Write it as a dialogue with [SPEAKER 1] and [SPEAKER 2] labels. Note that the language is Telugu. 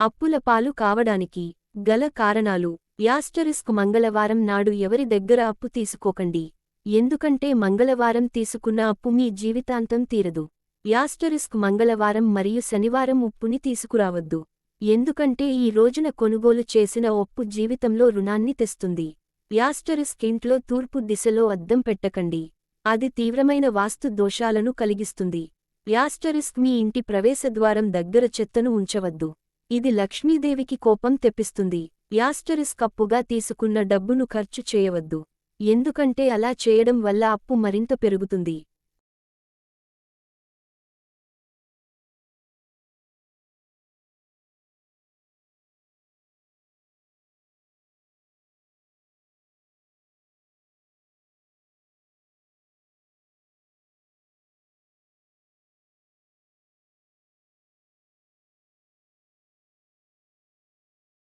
[SPEAKER 1] అప్పుల పాలు కావడానికి గల కారణాలు. యాస్టరిస్క్ మంగళవారం నాడు ఎవరి దగ్గర అప్పు తీసుకోకండి. ఎందుకంటే మంగళవారం తీసుకున్న అప్పు మీ జీవితాంతం తీరదు. యాస్టరిస్క్ మంగళవారం మరియు శనివారం ఉప్పుని తీసుకురావద్దు. ఎందుకంటే ఈ రోజున కొనుగోలు చేసిన అప్పు జీవితంలో రుణాన్ని తెస్తుంది. యాస్టరిస్క్ ఇంట్లో తూర్పు దిశలో అద్దం పెట్టకండి. అది తీవ్రమైన వాస్తు దోషాలను కలిగిస్తుంది. యాస్టరిస్క్ మీ ఇంటి ప్రవేశద్వారం దగ్గర చెత్తను ఉంచవద్దు. ఇది లక్ష్మీదేవికి కోపం తెప్పిస్తుంది. యాస్టరిస్క్ అప్పుగా తీసుకున్న డబ్బును ఖర్చు చేయవద్దు. ఎందుకంటే అలా చేయడం వల్ల అప్పు మరింత పెరుగుతుంది.